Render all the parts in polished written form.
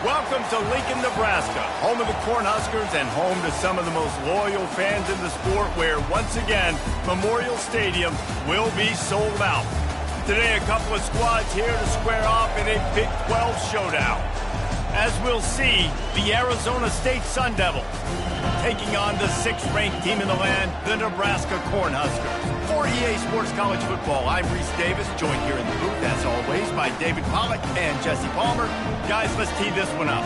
Welcome to Lincoln, Nebraska, home of the Cornhuskers and home to some of the most loyal fans in the sport where, once again, Memorial Stadium will be sold out. Today, a couple of squads here to square off in a Big 12 showdown. As we'll see, the Arizona State Sun Devils taking on the 6th-ranked team in the land, the Nebraska Cornhuskers. For EA Sports College Football, I'm Reese Davis, joined here in the booth, as always, by David Pollack and Jesse Palmer. Guys, let's tee this one up.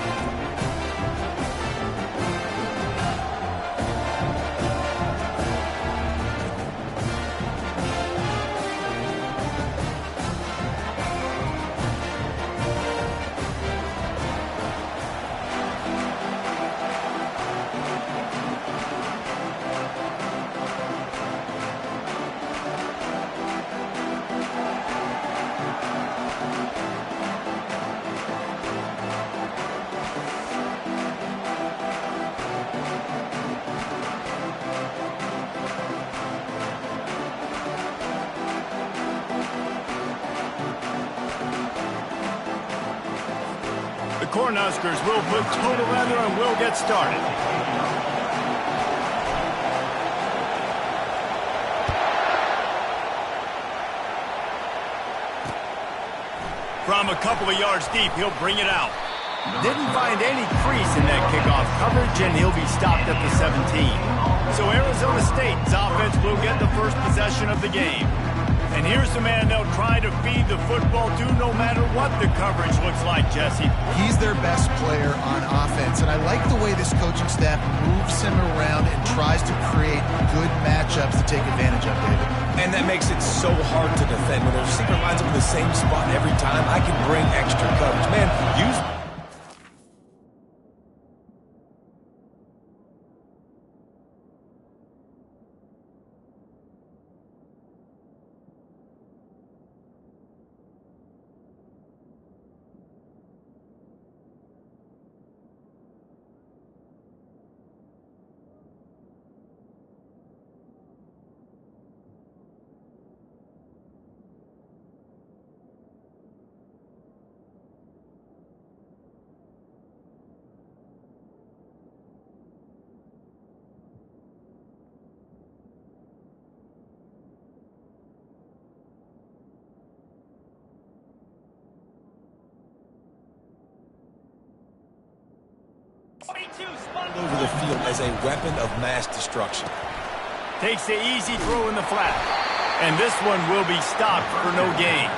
The Cornhuskers will put total leather and will get started. From a couple of yards deep, he'll bring it out. Didn't find any crease in that kickoff coverage, and he'll be stopped at the 17. So Arizona State's offense will get the first possession of the game. And here's the man they'll try to feed the football to no matter what the coverage looks like, Jesse. He's their best player on offense, and I like the way this coaching staff moves him around and tries to create good matchups to take advantage of, David. And that makes it so hard to defend. When their receiver lines up in the same spot every time, I can bring extra coverage. Man, use... over the field as a weapon of mass destruction. Takes the easy throw in the flat. And this one will be stopped for no gain.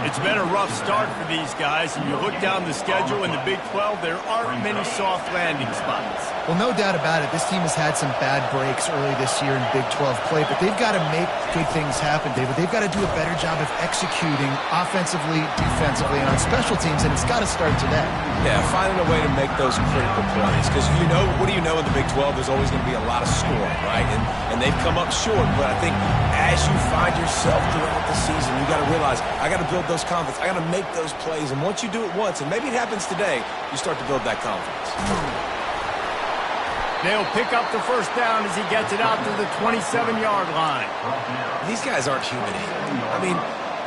It's been a rough start for these guys, and you look down the schedule in the Big 12, there aren't many soft landing spots. Well, no doubt about it. This team has had some bad breaks early this year in Big 12 play, but they've got to make good things happen, David. They've got to do a better job of executing offensively, defensively, and on special teams, and it's got to start today. Yeah, finding a way to make those critical plays. Because, you know, what do you know in the Big 12? There's always going to be a lot of scoring, right? And they've come up short, but I think as you find yourself throughout the season, you got to realize, I got to build those confidence. I got to make those plays, and once you do it once, and maybe it happens today, you start to build that confidence. They'll pick up the first down as he gets it out to the 27-yard line. These guys aren't human. I mean,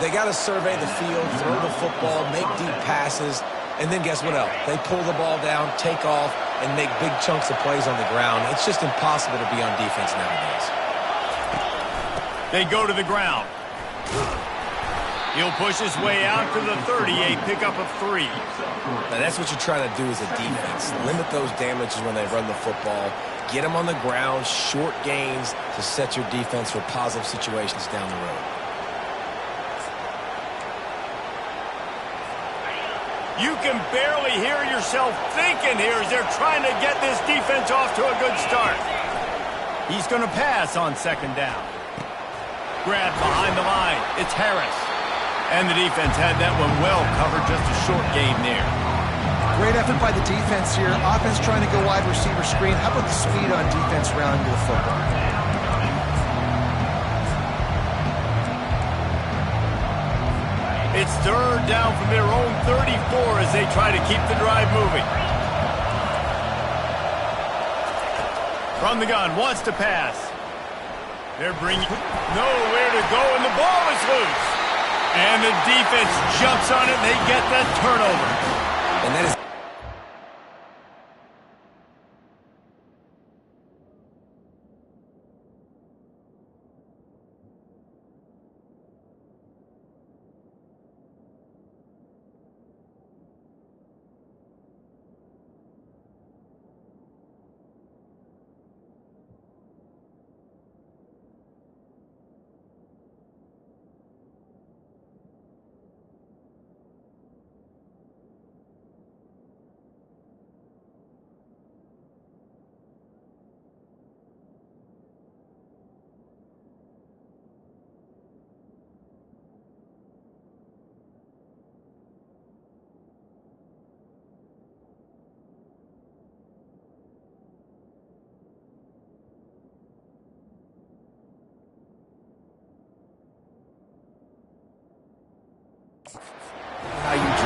they got to survey the field, throw the football, make deep passes, and then guess what else? They pull the ball down, take off, and make big chunks of plays on the ground. It's just impossible to be on defense nowadays. They go to the ground. He'll push his way out to the 38, pickup of 3. Now that's what you're trying to do as a defense. Limit those damages when they run the football. Get them on the ground, short gains to set your defense for positive situations down the road. You can barely hear yourself thinking here as they're trying to get this defense off to a good start. He's going to pass on 2nd down. Grab behind the line. It's Harris. And the defense had that one well covered, just a short gain there. Great effort by the defense here. Offense trying to go wide receiver screen. How about the speed on defense rounding to the football? It's 3rd down from their own 34 as they try to keep the drive moving. From the gun, wants to pass. They're bringing nowhere to go, and the ball is loose. And the defense jumps on it, and they get that turnover. And that is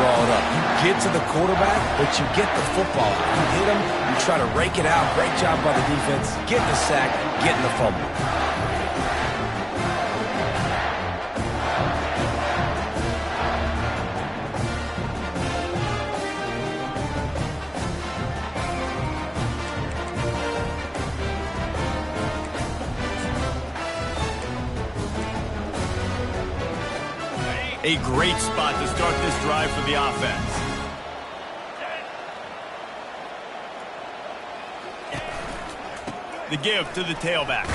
draw it up. You get to the quarterback, but you get the football. You hit him, you try to rake it out. Great job by the defense. Getting the sack, getting the fumble. A great spot to start this drive for the offense. The give to the tailback.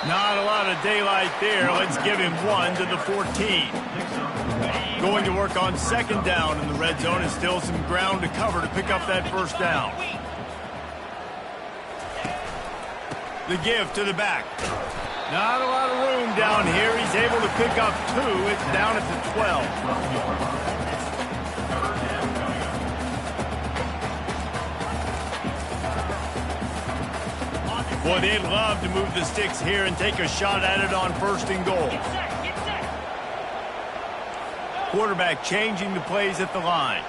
Not a lot of daylight there. Let's give him 1 to the 14. Going to work on second down in the red zone, and still some ground to cover to pick up that first down. The give to the back. Not a lot of room down here. He's able to pick up 2. It's down at the 12. Boy, they'd love to move the sticks here and take a shot at it on 1st and goal. Quarterback changing the plays at the line.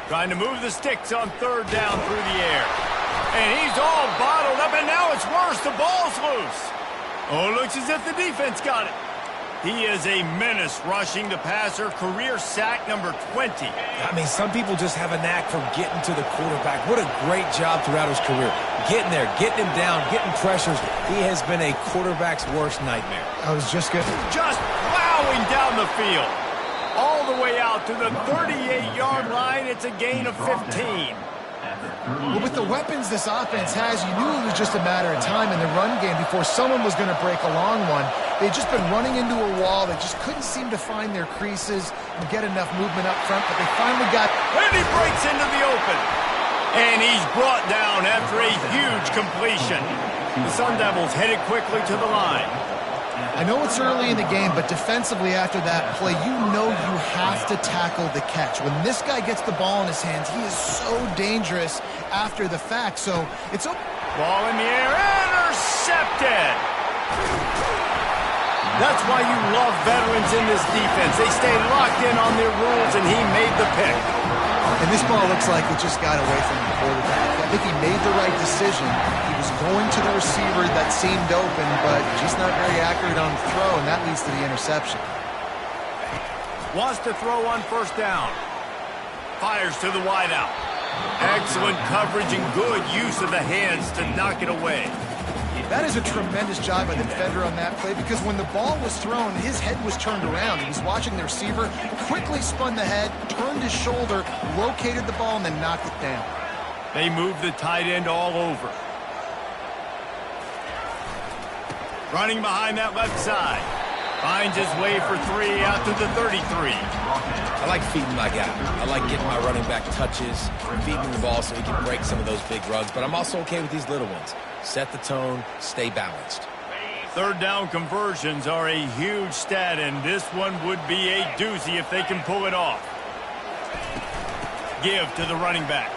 Trying to move the sticks on 3rd down through the air. And he's all bottled up, and now it's worse. The ball's loose. Oh, looks as if the defense got it. He is a menace rushing the passer. Career sack number 20. I mean, some people just have a knack for getting to the quarterback. What a great job throughout his career. Getting there, getting him down, getting pressures. He has been a quarterback's worst nightmare. I was just plowing down the field. All the way out to the 38-yard line. It's a gain of 15. Well, with the weapons this offense has, you knew it was just a matter of time in the run game before someone was going to break a long one. They'd just been running into a wall. They just couldn't seem to find their creases and get enough movement up front, but they finally got... And he breaks into the open. And he's brought down after a huge completion. The Sun Devils headed quickly to the line. I know it's early in the game, but defensively after that play, you know you have to tackle the catch. When this guy gets the ball in his hands, he is so dangerous after the fact. So it's a ball in the air, intercepted. That's why you love veterans in this defense. They stay locked in on their rules, and he made the pick. And this ball looks like it just got away from the quarterback. I think he made the right decision. He was going to the receiver that seemed open, but just not very accurate on the throw, and that leads to the interception. Wants to throw on 1st down. Fires to the wideout. Excellent coverage and good use of the hands to knock it away. That is a tremendous job by the defender on that play, because when the ball was thrown, his head was turned around. He was watching the receiver, quickly spun the head, turned his shoulder, located the ball, and then knocked it down. They moved the tight end all over. Running behind that left side. Finds his way for 3 out to the 33. I like feeding my guy. I like getting my running back touches, feeding the ball so he can break some of those big runs. But I'm also okay with these little ones. Set the tone, stay balanced. 3rd down conversions are a huge stat, and this one would be a doozy if they can pull it off. Give to the running back.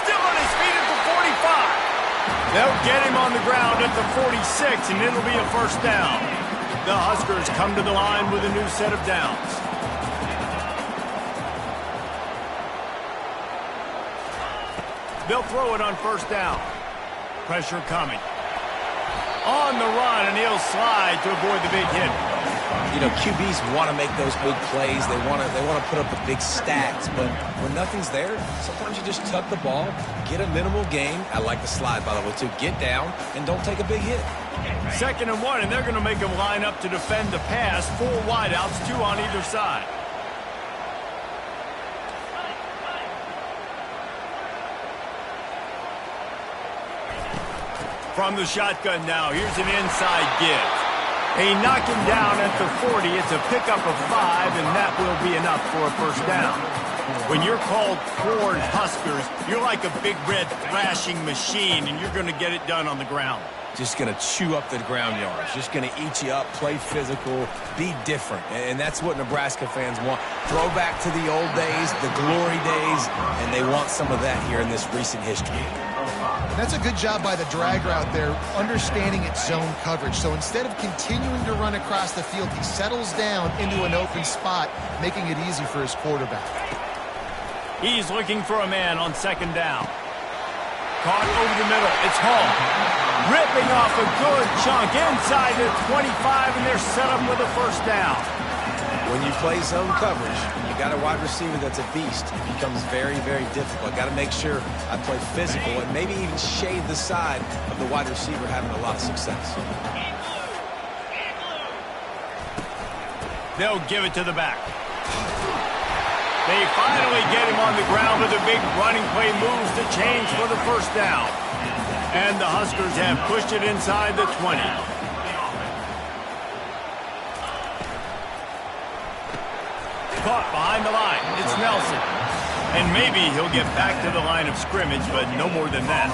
Still on his feet at the 45. They'll get him on the ground at the 46, and it'll be a 1st down. The Huskers come to the line with a new set of downs. They'll throw it on 1st down. Pressure coming. On the run, and he'll slide to avoid the big hit. You know, QBs want to make those big plays. They want to put up the big stats. But when nothing's there, sometimes you just tuck the ball, get a minimal gain. I like the slide, by the way, too. Get down and don't take a big hit. 2nd and 1, and they're going to make them line up to defend the pass. 4 wideouts, 2 on either side. From the shotgun now, here's an inside give. They knock him down at the 40. It's a pickup of 5, and that will be enough for a 1st down. When you're called Corn Huskers, you're like a big red thrashing machine, and you're going to get it done on the ground. just going to chew up the ground yards, just going to eat you up, play physical, be different. And that's what Nebraska fans want. Throw back to the old days, the glory days, and they want some of that here in this recent history. That's a good job by the drag route there, understanding its zone coverage. So instead of continuing to run across the field, he settles down into an open spot, making it easy for his quarterback. He's looking for a man on second down. Caught over the middle. It's Hall. Ripping off a good chunk inside the 25, and they're set up with a first down. When you play zone coverage, you got a wide receiver that's a beast. It becomes very, very difficult. Got to make sure I play physical and maybe even shade the side of the wide receiver having a lot of success. They'll give it to the back. They finally get him on the ground with a big running play, moves the chains for the first down. And the Huskers have pushed it inside the 20. Caught behind the line. It's Nelson. And maybe he'll get back to the line of scrimmage, but no more than that.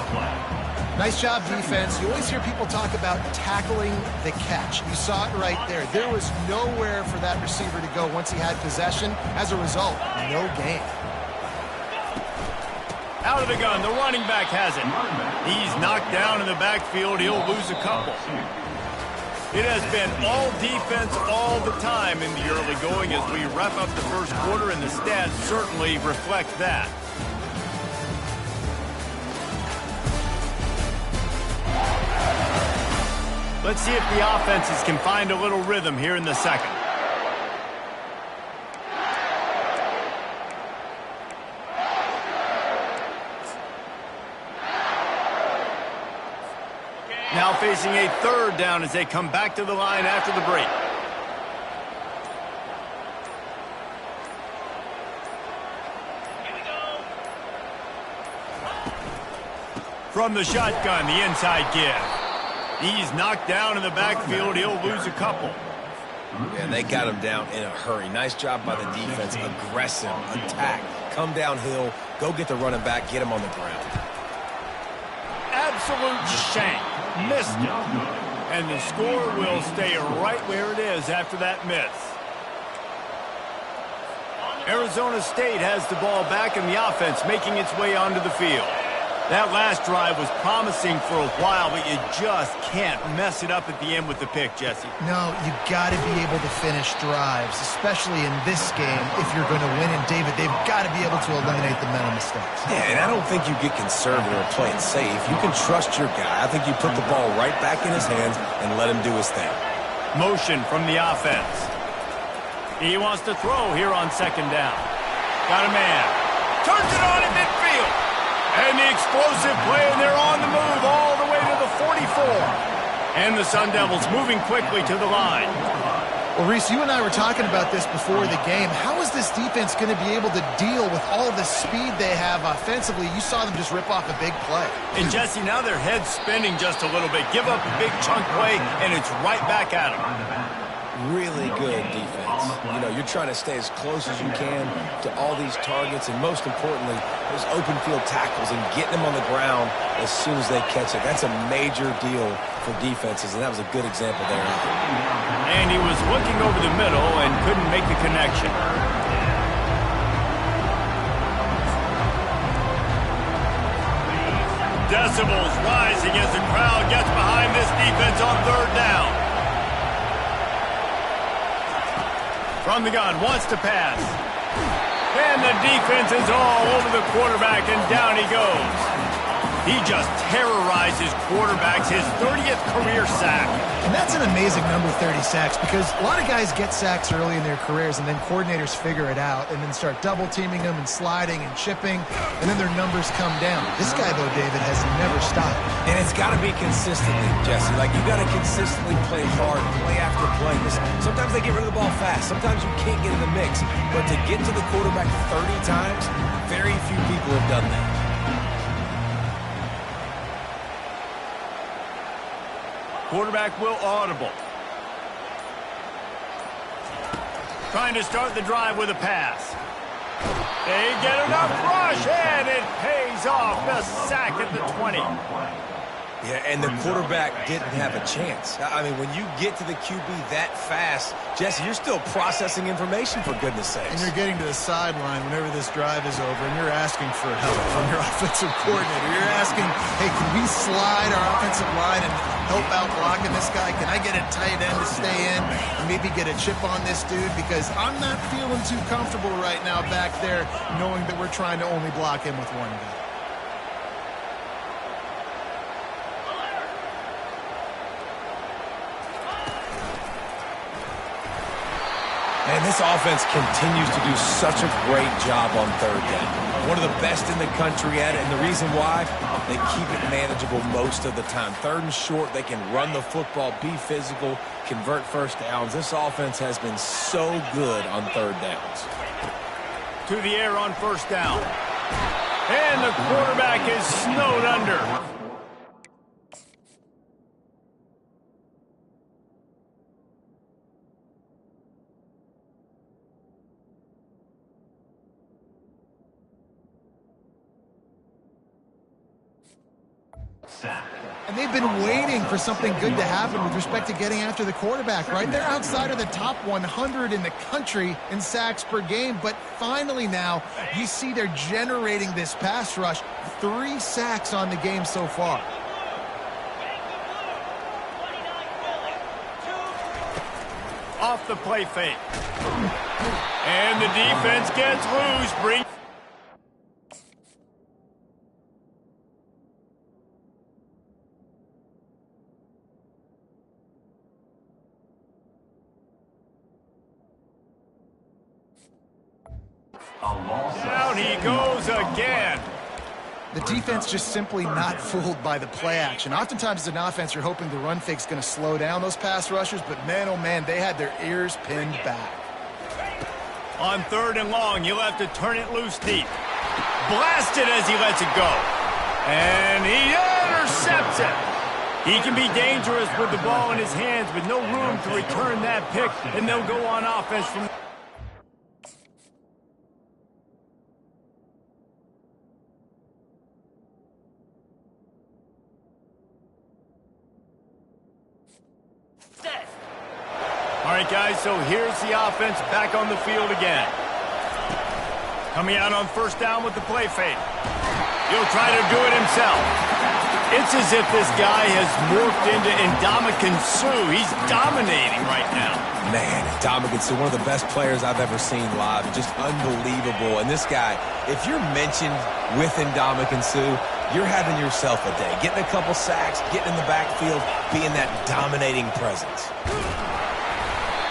Nice job, defense. You always hear people talk about tackling the catch. You saw it right there. There was nowhere for that receiver to go once he had possession. As a result, no gain. Out of the gun, the running back has it. He's knocked down in the backfield. He'll lose a couple. It has been all defense all the time in the early going as we wrap up the first quarter, and the stats certainly reflect that. Let's see if the offenses can find a little rhythm here in the second. Now facing a third down as they come back to the line after the break. From the shotgun, the inside give. He's knocked down in the backfield. He'll lose a couple. Yeah, they got him down in a hurry. Nice job by the defense. Aggressive, attack, come downhill, go get the running back, get him on the ground. Absolute shank. Missed it. And the score will stay right where it is after that miss. Arizona State has the ball back and the offense making its way onto the field. That last drive was promising for a while, but you just can't mess it up at the end with the pick, Jesse. No, you got to be able to finish drives, especially in this game. If you're going to win, and David, they've got to be able to eliminate the mental mistakes. Yeah, and I don't think you get conservative or play it safe. You can trust your guy. I think you put the ball right back in his hands and let him do his thing. Motion from the offense. He wants to throw here on second down. Got a man. Turns it on in midfield. And the explosive play, and they're on the move all the way to the 44. And the Sun Devils moving quickly to the line. Well, Reese, you and I were talking about this before the game. How is this defense going to be able to deal with all the speed they have offensively? You saw them just rip off a big play. And, Jesse, now their head's spinning just a little bit. Give up a big chunk play, and it's right back at them. Really good defense. You know, you're trying to stay as close as you can to all these targets, and most importantly, those open field tackles and getting them on the ground as soon as they catch it. That's a major deal for defenses, and that was a good example there. And he was looking over the middle and couldn't make the connection. Decibels rising as the crowd gets behind this defense on third down. From the gun, wants to pass. And the defense is all over the quarterback, and down he goes. He just terrorizes quarterbacks, his 30th career sack. And that's an amazing number, 30 sacks, because a lot of guys get sacks early in their careers, and then coordinators figure it out and then start double-teaming them and sliding and chipping, and then their numbers come down. This guy, though, David, has never stopped. And it's got to be consistently, Jesse. Like, you got to consistently play hard, play after play. Sometimes they get rid of the ball fast. Sometimes you can't get in the mix. But to get to the quarterback 30 times, very few people have done that. Quarterback will audible. Trying to start the drive with a pass. They get enough rush, and it pays off. The sack at the 20. Yeah, and the quarterback didn't have a chance. I mean, when you get to the QB that fast, Jesse, you're still processing information, for goodness sakes. And you're getting to the sideline whenever this drive is over, and you're asking for help from your offensive coordinator. You're asking, hey, can we slide our offensive line and help out blocking this guy? Can I get a tight end to stay in and maybe get a chip on this dude? Because I'm not feeling too comfortable right now back there knowing that we're trying to only block him with one guy. And this offense continues to do such a great job on third down. One of the best in the country at it, and the reason why, they keep it manageable most of the time. Third and short, they can run the football, be physical, convert first downs. This offense has been so good on third downs. To the air on first down. And the quarterback is snowed under. And they've been waiting for something good to happen with respect to getting after the quarterback, right? They're outside of the top 100 in the country in sacks per game, but finally now you see they're generating this pass rush. 3 sacks on the game so far. Off the play fake. And the defense gets loose. Down he goes again. The defense just simply not fooled by the play action. Oftentimes as an offense, you're hoping the run fake's going to slow down those pass rushers, but man, oh man, they had their ears pinned back. On third and long, you'll have to turn it loose deep. Blasted as he lets it go. And he intercepts it. He can be dangerous with the ball in his hands with no room to return that pick, and they'll go on offense from... All right, guys, so here's the offense back on the field again. Coming out on first down with the play fake. He'll try to do it himself. It's as if this guy has morphed into Ndamukong Suh. He's dominating right now. Man, Ndamukong Suh, one of the best players I've ever seen live. Just unbelievable. And this guy, if you're mentioned with Ndamukong Suh, you're having yourself a day. Getting a couple sacks, getting in the backfield, being that dominating presence.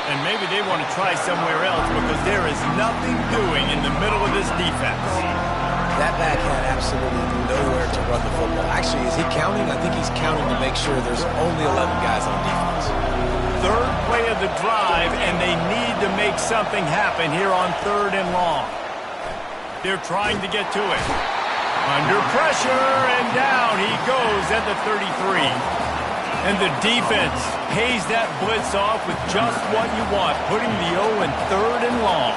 And maybe they want to try somewhere else because there is nothing doing in the middle of this defense. That back had absolutely nowhere to run the football. Actually, is he counting? I think he's counting to make sure there's only 11 guys on defense. Third play of the drive, and they need to make something happen here on third and long. They're trying to get to it. Under pressure, and down he goes at the 33. And the defense pays that blitz off with just what you want, putting the O in third and long.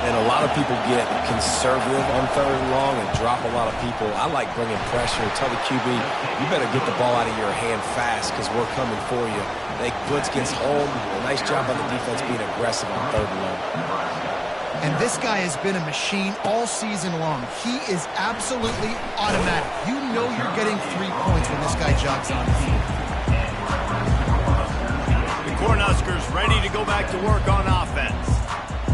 And a lot of people get conservative on third and long and drop a lot of people. I like bringing pressure. Tell the QB, you better get the ball out of your hand fast because we're coming for you. They blitz gets home. Nice job by the defense being aggressive on third and long. And this guy has been a machine all season long. He is absolutely automatic. You know you're getting 3 points when this guy jogs on the field. Cornhuskers ready to go back to work on offense.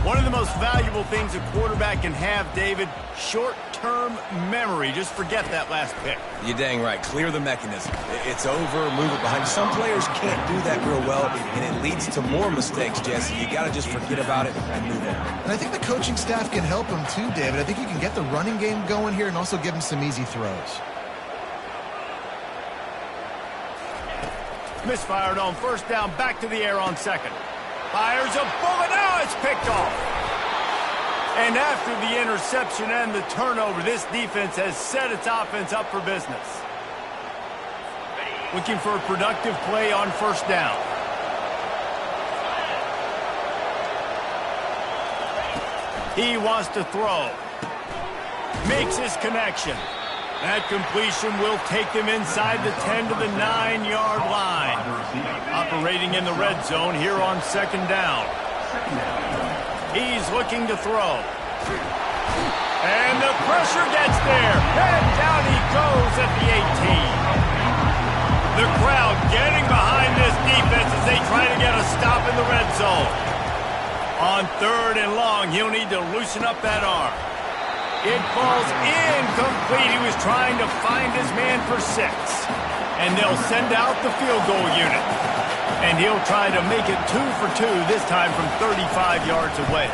One of the most valuable things a quarterback can have, David, short-term memory. Just forget that last pick. You're dang right. Clear the mechanism. It's over, move it behind. Some players can't do that real well, and it leads to more mistakes, Jesse. You got to just forget about it and move on. And I think the coaching staff can help him too, David. I think you can get the running game going here and also give him some easy throws. Misfired on first down, back to the air on second. Fires a bullet, now it's picked off. And after the interception and the turnover, this defense has set its offense up for business. Looking for a productive play on first down. He wants to throw. Makes his connection. That completion will take them inside the 10 to the 9-yard line. Operating in the red zone here on second down. He's looking to throw. And the pressure gets there. And down he goes at the 18. The crowd getting behind this defense as they try to get a stop in the red zone. On 3rd and long, he'll need to loosen up that arm. It falls incomplete. He was trying to find his man for 6. And they'll send out the field goal unit. And he'll try to make it 2 for 2, this time from 35 yards away.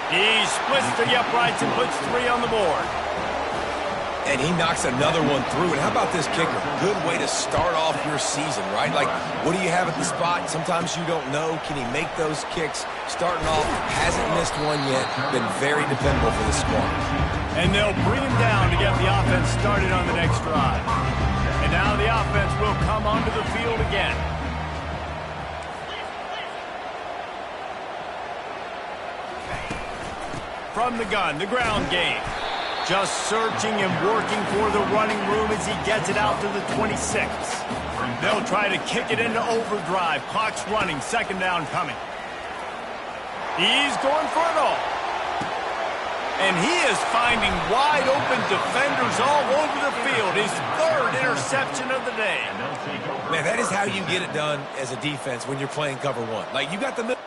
He splits the uprights and puts 3 on the board. And he knocks another one through. And how about this kicker? Good way to start off your season, right? Like, what do you have at the spot? Sometimes you don't know. Can he make those kicks? Starting off, hasn't missed one yet. Been very dependable for the squad. And they'll bring him down to get the offense started on the next drive. And now the offense will come onto the field again. From the gun, the ground game. Just searching and working for the running room as he gets it out to the 26. They'll try to kick it into overdrive. Clock's running, second down coming. He's going for it all. And he is finding wide open defenders all over the field. His 3rd interception of the day. Man, that is how you get it done as a defense when you're playing cover 1. Like, you got the middle.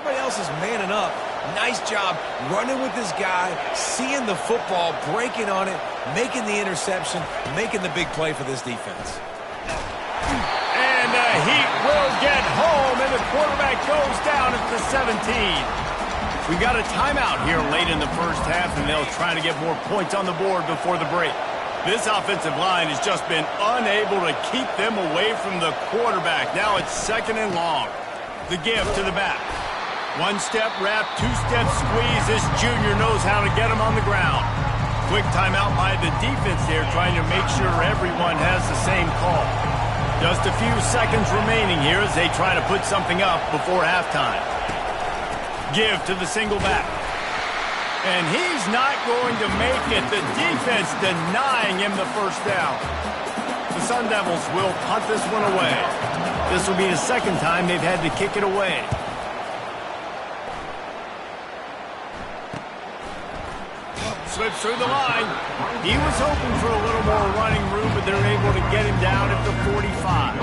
Everybody else is manning up. Nice job running with this guy, seeing the football, breaking on it, making the interception, making the big play for this defense. And the Heat will get home, and the quarterback goes down at the 17. We got a timeout here late in the first half, and they'll try to get more points on the board before the break. This offensive line has just been unable to keep them away from the quarterback. Now it's 2nd and long. The give to the back. 1-step wrap, 2-step squeeze. This junior knows how to get him on the ground. Quick timeout by the defense there, trying to make sure everyone has the same call. Just a few seconds remaining here as they try to put something up before halftime. Give to the single back. And he's not going to make it. The defense denying him the first down. The Sun Devils will punt this one away. This will be the 2nd time they've had to kick it away. Slips through the line. He was hoping for a little more running room, but they're able to get him down at the 45.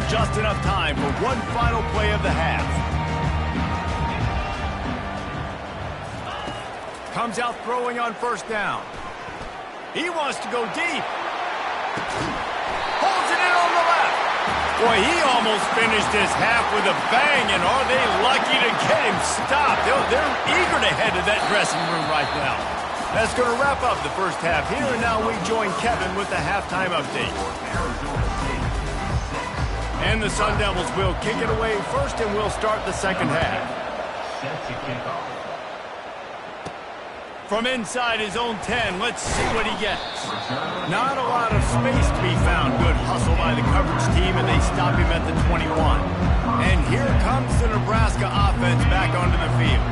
Just enough time for one final play of the half. Comes out throwing on first down. He wants to go deep. Holds it in on the left. Boy, he almost finished his half with a bang, and are they lucky to get him stopped. They're eager to head to that dressing room right now. That's going to wrap up the first half here, and now we join Kevin with the halftime update. And the Sun Devils will kick it away first, and we'll start the second half. From inside his own 10, let's see what he gets. Not a lot of space to be found. Good hustle by the coverage team, and they stop him at the 21. And here comes the Nebraska offense back onto the field.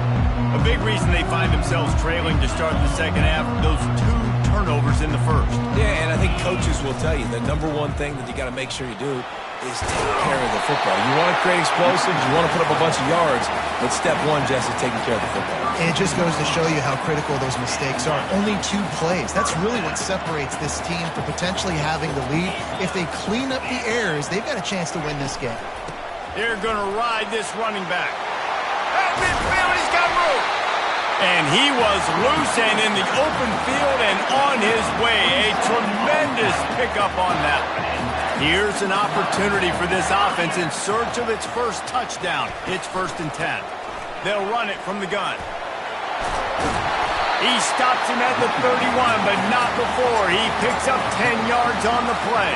A big reason they find themselves trailing to start the second half, those 2 turnovers in the first. Yeah, and I think coaches will tell you the number one thing that you got to make sure you do is take care of the football. You want to create explosives, you want to put up a bunch of yards, but step 1, Jesse, taking care of the football. And it just goes to show you how critical those mistakes are. Only 2 plays. That's really what separates this team from potentially having the lead. If they clean up the errors, they've got a chance to win this game. They're going to ride this running back. At midfield, he's got room. And he was loose and in the open field and on his way. A tremendous pickup on that one. Here's an opportunity for this offense in search of its first touchdown. It's 1st and 10. They'll run it from the gun. He stops him at the 31, but not before. He picks up 10 yards on the play.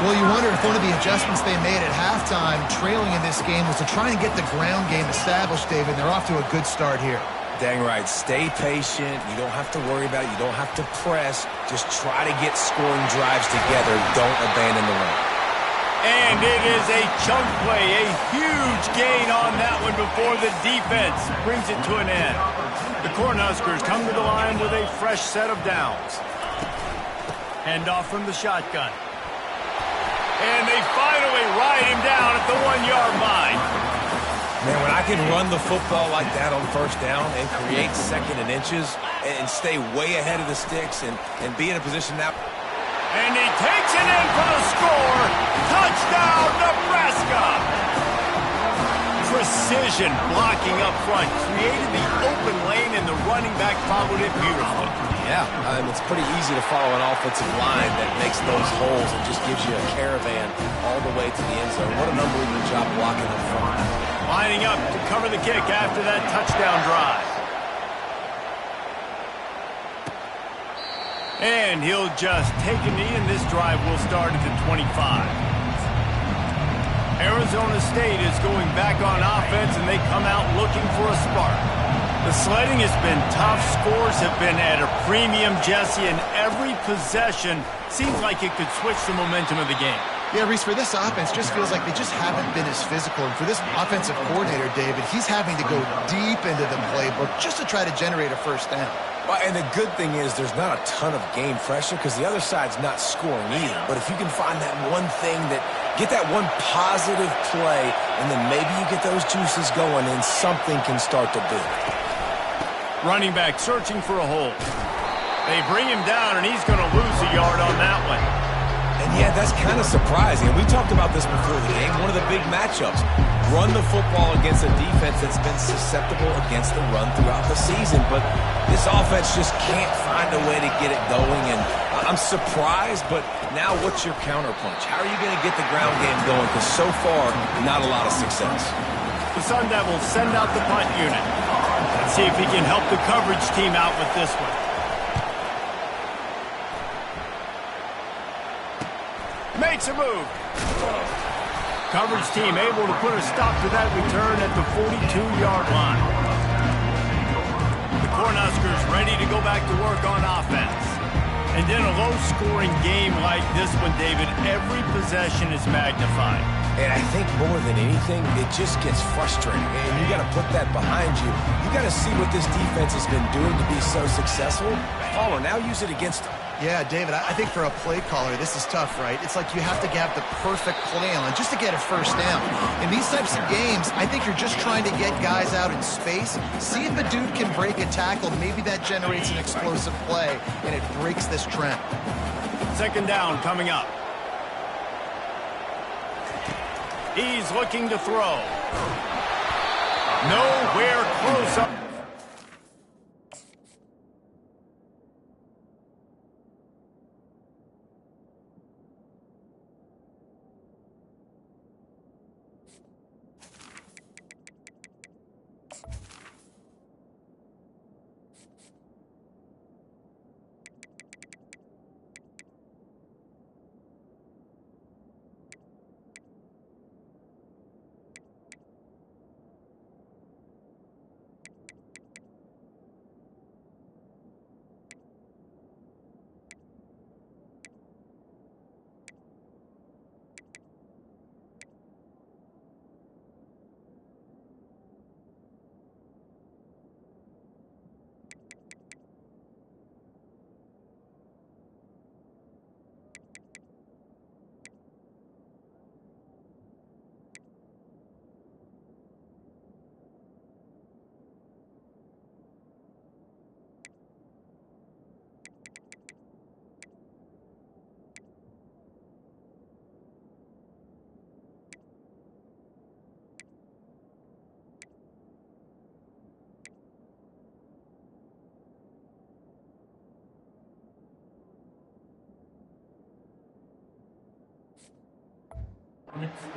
Well, you wonder if one of the adjustments they made at halftime, trailing in this game, was to try and get the ground game established, David. They're off to a good start here. Dang right. Stay patient. You don't have to worry about it. You don't have to press. Just try to get scoring drives together. Don't abandon the run. And it is a chunk play, a huge gain on that one before the defense brings it to an end. The Cornhuskers come to the line with a fresh set of downs. Handoff from the shotgun. And they finally ride him down at the 1-yard line. Man, when I can run the football like that on first down and create second and inches and stay way ahead of the sticks and be in a position now. And he takes it in for the score. Touchdown, Nebraska. Precision blocking up front created the open lane, and the running back followed it beautifully. Yeah, it's pretty easy to follow an offensive line that makes those holes and just gives you a caravan all the way to the end zone. What an unbelievable job blocking up front. Lining up to cover the kick after that touchdown drive. And he'll just take a knee, and this drive will start at the 25. Arizona State is going back on offense, and they come out looking for a spark. The sledding has been tough. Scores have been at a premium, Jesse, and every possession seems like it could switch the momentum of the game. Yeah, Reese, for this offense, just feels like they just haven't been as physical. And for this offensive coordinator, David, he's having to go deep into the playbook just to try to generate a first down. Well, and the good thing is there's not a ton of game pressure because the other side's not scoring either. But if you can find that one thing get that one positive play, and then maybe you get those juices going and something can start to build. Running back searching for a hole. They bring him down, and he's going to lose a yard on that one. And yeah, that's kind of surprising. We talked about this before the game. One of the big matchups. Run the football against a defense that's been susceptible against the run throughout the season. But this offense just can't find a way to get it going. And I'm surprised, but now what's your counterpunch? How are you going to get the ground game going? Because so far, not a lot of success. The Sun Devils send out the punt unit. Let's see if he can help the coverage team out with this one. Makes a move. Coverage team able to put a stop to that return at the 42-yard line. The Cornhuskers ready to go back to work on offense. And in a low-scoring game like this one, David, every possession is magnified. And I think more than anything, it just gets frustrating. And you got to put that behind you. You got to see what this defense has been doing to be so successful. Follow, now use it against them. Yeah, David, I think for a play caller, this is tough, right? It's like you have to have the perfect play on just to get a first down. In these types of games, I think you're just trying to get guys out in space, see if a dude can break a tackle. Maybe that generates an explosive play, and it breaks this trend. Second down coming up. He's looking to throw. Nowhere close up.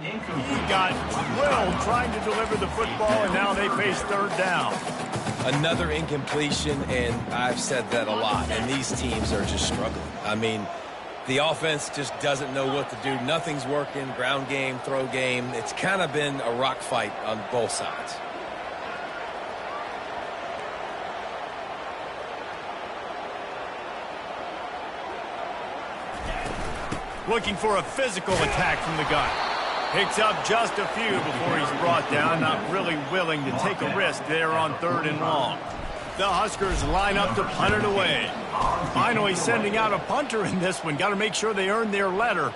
He got drilled trying to deliver the football, and now they face third down. Another incompletion, and I've said that a lot, and these teams are just struggling. I mean, The offense just doesn't know what to do. Nothing's working. Ground game, throw game. It's kind of been a rock fight on both sides. Looking for a physical attack from the gun. Picks up just a few before he's brought down. Not really willing to take a risk there on 3rd and long. The Huskers line up to punt it away. Finally sending out a punter in this one. Got to make sure they earn their letter.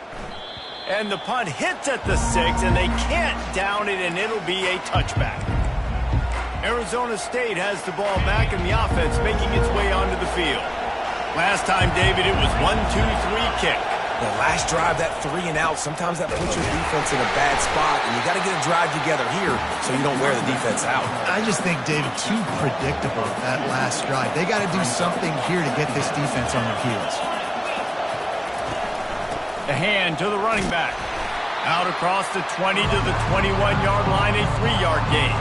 And the punt hits at the 6, and they can't down it, and it'll be a touchback. Arizona State has the ball back, and the offense making its way onto the field. Last time, David, it was 1-2-3 kick. The last drive, that 3 and out, sometimes that puts your defense in a bad spot, and you got to get a drive together here so you don't wear the defense out. I just think, David, too predictable that last drive. They got to do something here to get this defense on their heels. The hand to the running back. Out across the 20 to the 21-yard line, a 3-yard gain.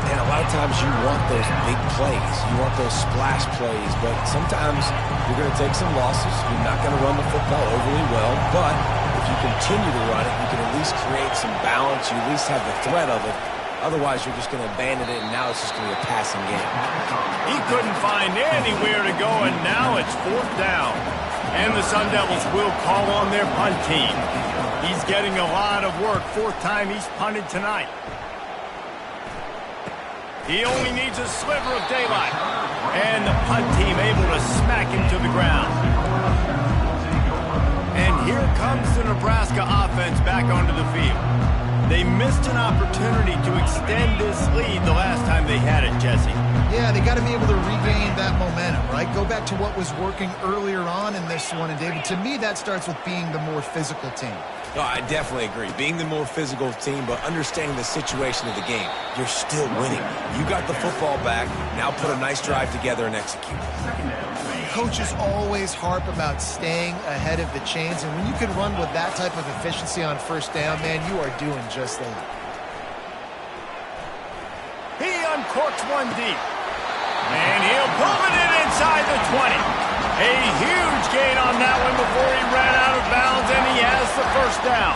And a lot of times you want those big plays. You want those splash plays, but sometimes you're going to take some losses. You're not going to run the football overly well, but if you continue to run it, you can at least create some balance. You at least have the threat of it. Otherwise, you're just going to abandon it, and now it's just going to be a passing game. He couldn't find anywhere to go, and now it's 4th down. And the Sun Devils will call on their punt team. He's getting a lot of work. 4th time he's punted tonight. He only needs a sliver of daylight. And the punt team able to smack him to the ground. And here comes the Nebraska offense back onto the field. They missed an opportunity to extend this lead the last time they had it, Jesse. Yeah, they got to be able to regain that momentum, right? Go back to what was working earlier on in this one. And, David, to me, that starts with being the more physical team. No, I definitely agree. Being the more physical team, but understanding the situation of the game. You're still winning. You got the football back. Now put a nice drive together and execute. Coaches always harp about staying ahead of the chains, and when you can run with that type of efficiency on 1st down, man, you are doing just that. He uncorks one deep. And he'll pull it in inside the 20. A huge gain on that one before he ran out of bounds, and he has the 1st down.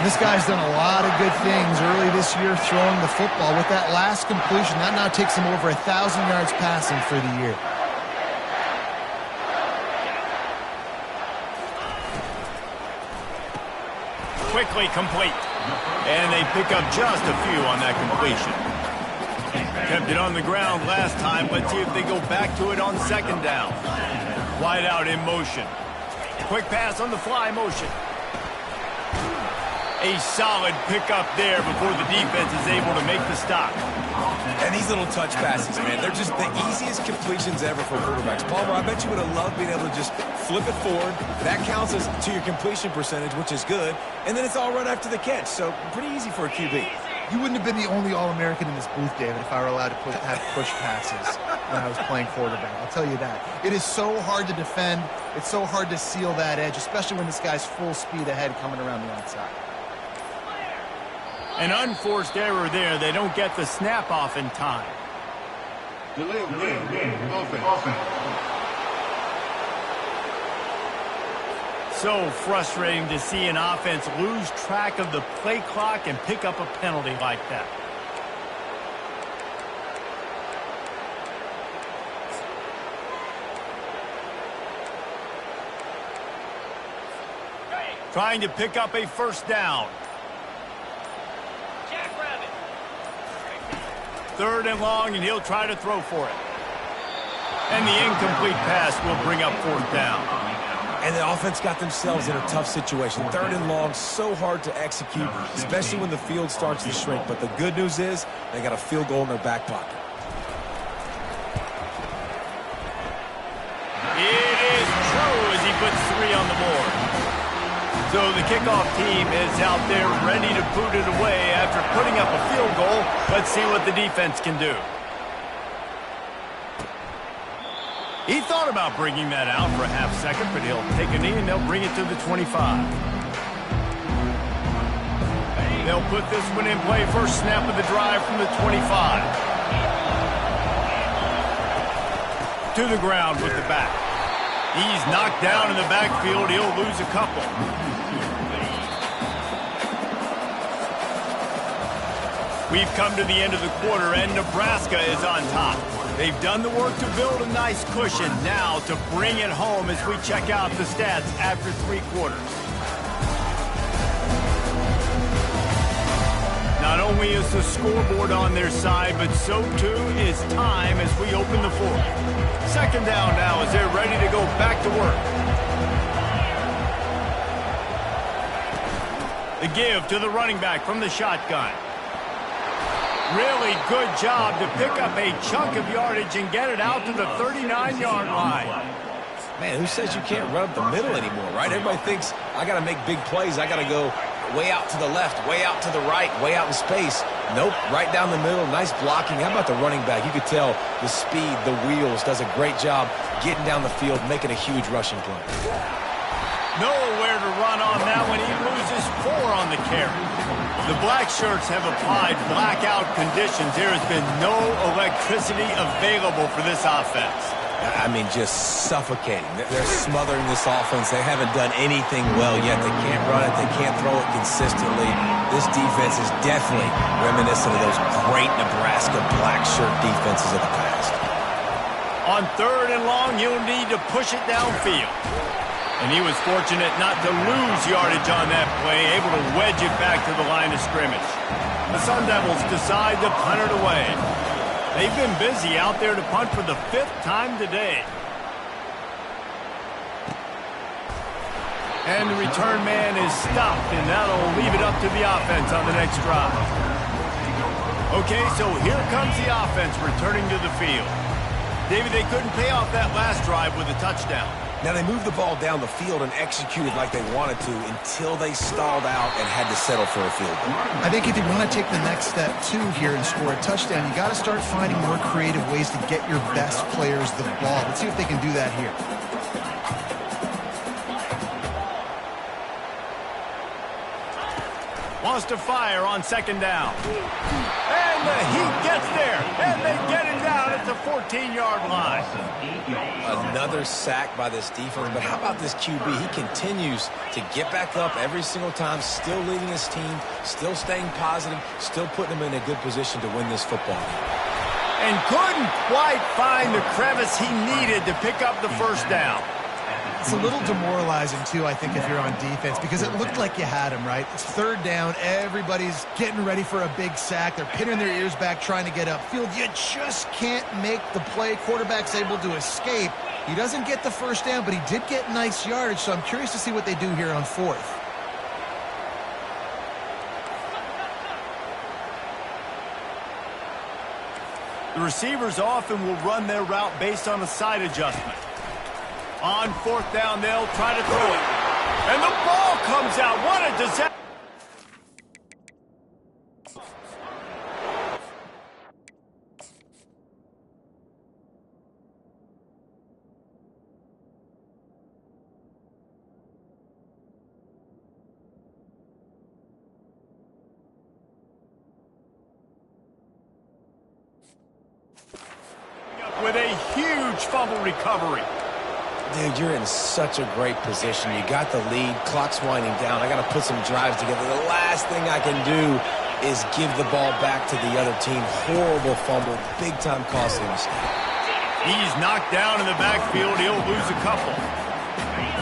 This guy's done a lot of good things early this year throwing the football. With that last completion, that now takes him over 1,000 yards passing for the year. Quickly complete. And they pick up just a few on that completion. Kept it on the ground last time. Let's see if they go back to it on 2nd down. Wide out in motion. Quick pass on the fly motion. A solid pickup there before the defense is able to make the stop. And these little touch passes, man, they're just the easiest completions ever for quarterbacks. Palmer, I bet you would have loved being able to just flip it forward. That counts as to your completion percentage, which is good. And then it's all right after the catch. So pretty easy for a QB. You wouldn't have been the only All-American in this booth, David, if I were allowed to have push passes when I was playing quarterback. I'll tell you that. It is so hard to defend. It's so hard to seal that edge, especially when this guy's full speed ahead coming around the outside. An unforced error there. They don't get the snap off in time. So frustrating to see an offense lose track of the play clock and pick up a penalty like that. Trying to pick up a 1st down. 3rd and long, and he'll try to throw for it. And the incomplete pass will bring up 4th down. And the offense got themselves in a tough situation. 3rd and long, so hard to execute, especially when the field starts to shrink. But the good news is they got a field goal in their back pocket. It is true as he puts 3 on the board. So the kickoff team is out there ready to boot it away after putting up a field goal. Let's see what the defense can do. He thought about bringing that out for a half second, but he'll take a knee and they'll bring it to the 25. They'll put this one in play. 1st snap of the drive from the 25. To the ground with the back. He's knocked down in the backfield. He'll lose a couple. We've come to the end of the quarter, and Nebraska is on top. They've done the work to build a nice cushion. Now to bring it home as we check out the stats after 3 quarters. Not only is the scoreboard on their side, but so too is time as we open the 4th. Second down now as they're ready to go back to work. The give to the running back from the shotgun. Really good job to pick up a chunk of yardage and get it out to the 39-yard line. Man, who says you can't run up the middle anymore, right? Everybody thinks, I got to make big plays. I got to go way out to the left, way out to the right, way out in space. Nope, right down the middle, nice blocking. How about the running back? You could tell the speed, the wheels, does a great job getting down the field, making a huge rushing play. Nowhere to run on that one. He loses 4 on the carry. The black shirts have applied blackout conditions. There has been no electricity available for this offense. I mean, just suffocating. They're smothering this offense. They haven't done anything well yet. They can't run it. They can't throw it consistently. This defense is definitely reminiscent of those great Nebraska black shirt defenses of the past. On 3rd and long, you'll need to push it downfield. And he was fortunate not to lose yardage on that play, able to wedge it back to the line of scrimmage. The Sun Devils decide to punt it away. They've been busy out there to punt for the 5th time today. And the return man is stopped, and that'll leave it up to the offense on the next drive. Okay, so here comes the offense returning to the field. David, they couldn't pay off that last drive with a touchdown. Now, they moved the ball down the field and executed like they wanted to until they stalled out and had to settle for a field goal. I think if you want to take the next step, too, here and score a touchdown, you got to start finding more creative ways to get your best players the ball. Let's see if they can do that here. Wants to fire on 2nd down. And the heat gets there, and they get it down at the 14-yard line. Another sack by this defense, but how about this QB? He continues to get back up every single time, still leading his team, still staying positive, still putting them in a good position to win this football game. And couldn't quite find the crevice he needed to pick up the 1st down. It's a little demoralizing, too, I think, if you're on defense, because it looked like you had him, right? It's 3rd down. Everybody's getting ready for a big sack. They're pinning their ears back, trying to get upfield. You just can't make the play. Quarterback's able to escape. He doesn't get the 1st down, but he did get nice yardage, so I'm curious to see what they do here on 4th. The receivers often will run their route based on a side adjustment. On 4th down, they'll try to throw it. And the ball comes out. What a disaster. With a huge fumble recovery. Dude, you're in such a great position. You got the lead, clock's winding down. I got to put some drives together. The last thing I can do is give the ball back to the other team. Horrible fumble, big-time costly mistake. He's knocked down in the backfield. He'll lose a couple.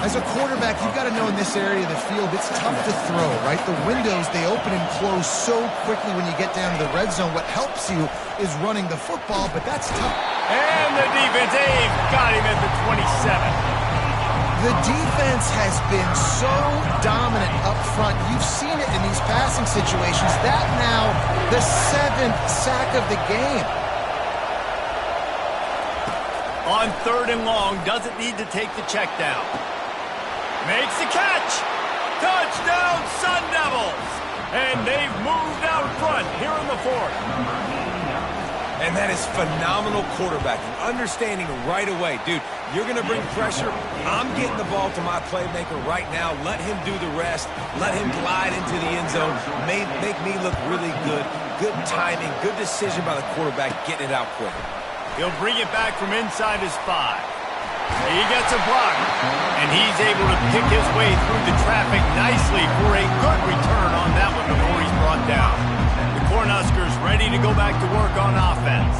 As a quarterback, you've got to know in this area of the field, it's tough to throw, right? The windows, they open and close so quickly when you get down to the red zone. What helps you is running the football, but that's tough. And the defense, they've got him at the 27. The defense has been so dominant up front. You've seen it in these passing situations. That now, the 7th sack of the game. On 3rd and long, doesn't need to take the check down. Makes the catch. Touchdown, Sun Devils. And they've moved out front here in the 4th. And that is phenomenal quarterbacking. Understanding right away, dude, you're going to bring pressure. I'm getting the ball to my playmaker right now. Let him do the rest. Let him glide into the end zone. Make me look really good. Good timing, good decision by the quarterback, getting it out quick. He'll bring it back from inside his 5. He gets a block, and he's able to pick his way through the traffic nicely for a good return on that one before he's brought down. The Cornhuskers ready to go back to work on offense.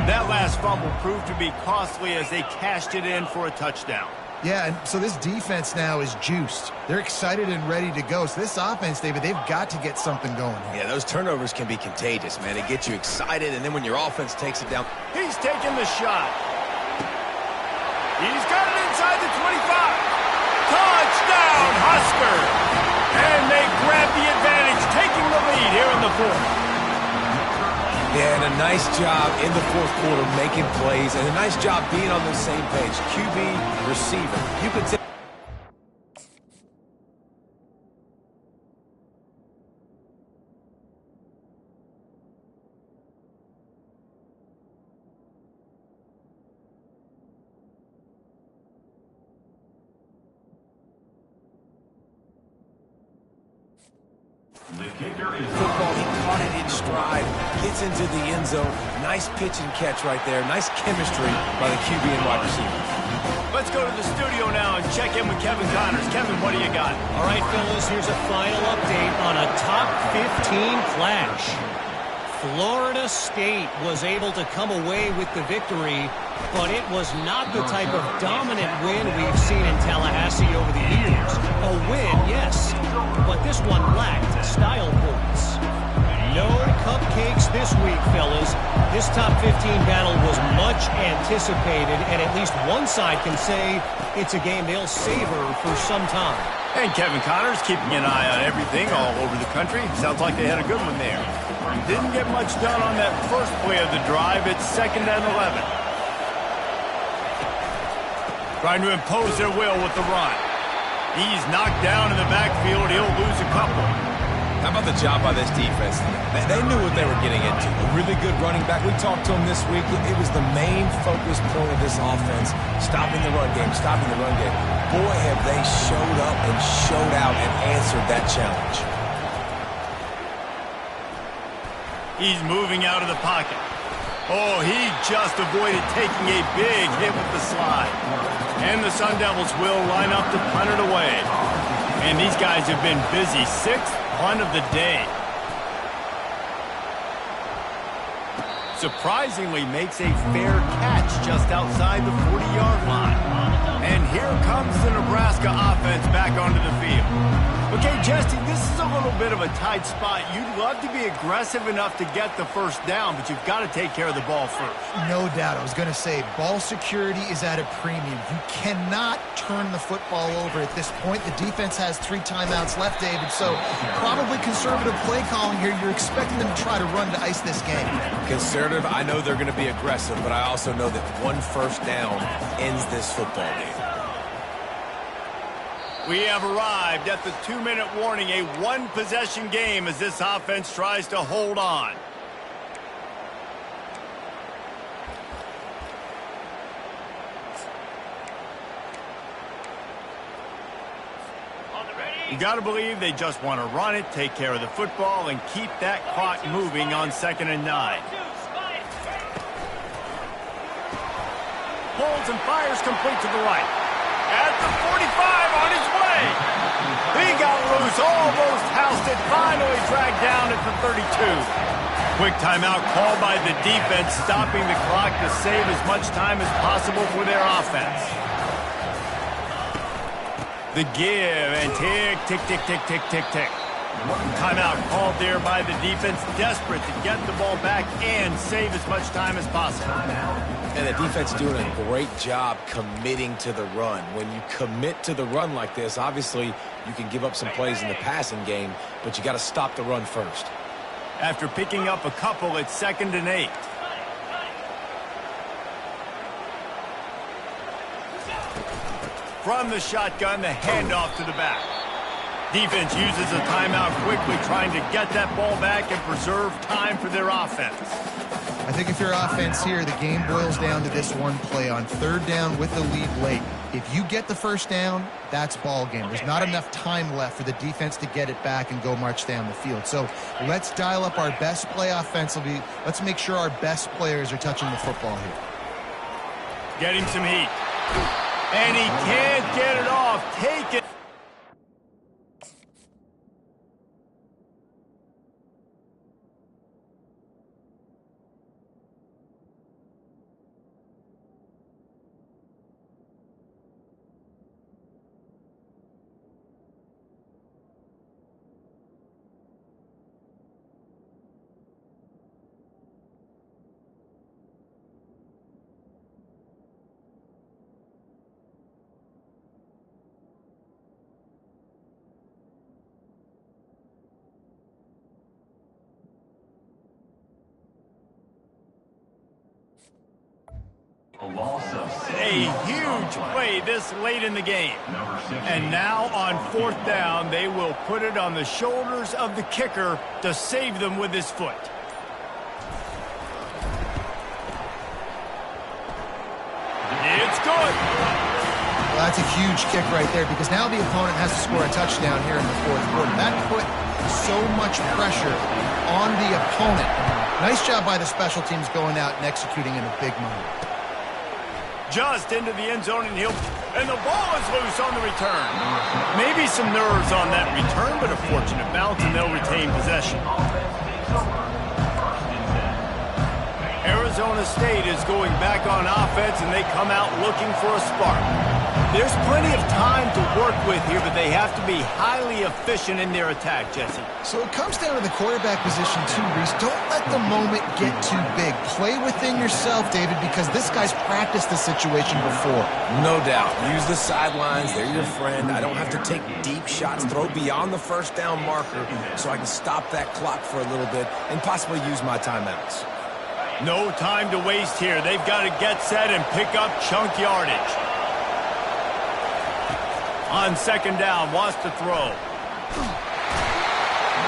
That last fumble proved to be costly as they cashed it in for a touchdown. Yeah, and so this defense now is juiced. They're excited and ready to go. So this offense, David, they've got to get something going here. Yeah, those turnovers can be contagious, man. It gets you excited, and then when your offense takes it down. He's taking the shot. He's got it inside the 25. Touchdown, Huskers! And they grab the advantage, taking the lead here in the fourth. Yeah, and a nice job in the fourth quarter making plays, and a nice job being on the same page. QB, receiver. You could say. Football, he caught it in stride, gets into the end zone. Nice pitch and catch right there. Nice chemistry by the QB and wide receiver. Let's go to the studio now and check in with Kevin Connors. Kevin, what do you got? All right, fellas, here's a final update on a top 15 clash. Florida State was able to come away with the victory, but it was not the type of dominant win we've seen in Tallahassee over the years. A win, yes, but this one lacked style points. No cupcakes this week, fellas. This top 15 battle was much anticipated, and at least one side can say it's a game they'll savor for some time. And Kevin Connors keeping an eye on everything all over the country. Sounds like they had a good one there. Didn't get much done on that first play of the drive. It's 2nd and 11. Trying to impose their will with the run. He's knocked down in the backfield. He'll lose a couple. How about the job by this defense? They knew what they were getting into. A really good running back. We talked to him this week. It was the main focus point of this offense. Stopping the run game, stopping the run game. Boy, have they showed up and showed out and answered that challenge. He's moving out of the pocket. Oh, he just avoided taking a big hit with the slide. And the Sun Devils will line up to punt it away. And these guys have been busy. 6th punt of the day. Surprisingly makes a fair catch just outside the 40-yard line. And here comes the Nebraska offense back onto the field. Okay, Jesse, this is a little bit of a tight spot. You'd love to be aggressive enough to get the first down, but you've got to take care of the ball first. No doubt. I was going to say, ball security is at a premium. You cannot turn the football over at this point. The defense has 3 timeouts left, David, so probably conservative play calling here. You're expecting them to try to run to ice this game. Conservative, I know they're going to be aggressive, but I also know that one first down ends this football game. We have arrived at the 2-minute warning, a one-possession game as this offense tries to hold on. You got to believe they just want to run it, take care of the football, and keep that clock moving on 2nd and 9. Holds and fires complete to the right. At the 45 on his way. He got loose, almost housed it, finally dragged down at the 32. Quick timeout called by the defense, stopping the clock to save as much time as possible for their offense. The give and tick, tick, tick, tick, tick, tick, tick. Timeout called there by the defense, desperate to get the ball back and save as much time as possible. And the defense doing a great job committing to the run. When you commit to the run like this, obviously you can give up some plays in the passing game, but you got to stop the run first. After picking up a couple, it's 2nd and 8. From the shotgun, the handoff to the back. Defense uses a timeout quickly, trying to get that ball back and preserve time for their offense. I think if you're offense here, the game boils down to this one play on 3rd down with the lead late. If you get the first down, that's ball game. There's not enough time left for the defense to get it back and go march down the field. So let's dial up our best play offensively. Let's make sure our best players are touching the football here. Getting some heat. And he can't get it off. Take it. A huge play this late in the game. And now on 4th down, they will put it on the shoulders of the kicker to save them with his foot. It's good. Well, that's a huge kick right there because now the opponent has to score a touchdown here in the 4th quarter. That put so much pressure on the opponent. Nice job by the special teams going out and executing in a big moment. Just into the end zone, and the ball is loose on the return. Maybe some nerves on that return, but a fortunate bounce, and they'll retain possession. Arizona State is going back on offense, and they come out looking for a spark. There's plenty of time to work with here, but they have to be highly efficient in their attack, Jesse. So it comes down to the quarterback position too, Reese. Don't let the moment get too big. Play within yourself, David, because this guy's practiced this situation before. No doubt. Use the sidelines. They're your friend. I don't have to take deep shots, throw beyond the 1st down marker so I can stop that clock for a little bit and possibly use my timeouts. No time to waste here. They've got to get set and pick up chunk yardage. On 2nd down, wants to throw.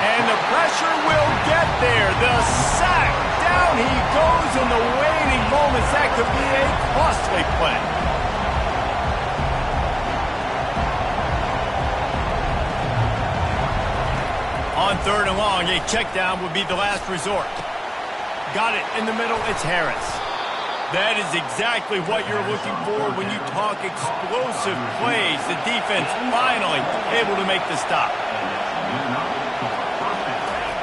And the pressure will get there. The sack. Down he goes in the waning moments. That could be a costly play. On 3rd and long, a check down would be the last resort. Got it in the middle. It's Harris. That is exactly what you're looking for when you talk explosive plays. The defense finally able to make the stop.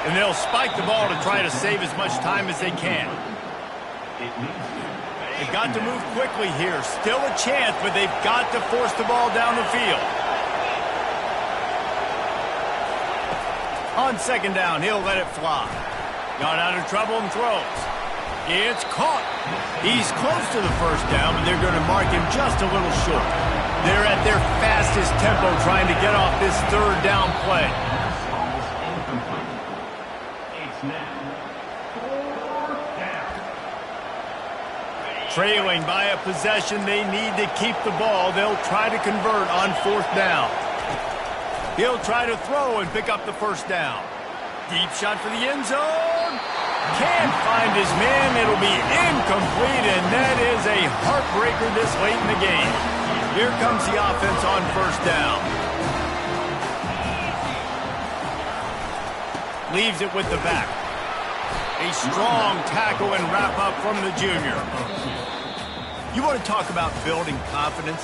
And they'll spike the ball to try to save as much time as they can. They've got to move quickly here. Still a chance, but they've got to force the ball down the field. On 2nd down, he'll let it fly. Got out of trouble and throws. It's caught. He's close to the 1st down, but they're going to mark him just a little short. They're at their fastest tempo trying to get off this 3rd down play. Trailing by a possession, they need to keep the ball. They'll try to convert on 4th down. He'll try to throw and pick up the 1st down. Deep shot for the end zone. Can't find his man. It'll be incomplete, and that is a heartbreaker this late in the game. Here comes the offense on 1st down. Leaves it with the back. A strong tackle and wrap up from the junior. You want to talk about building confidence?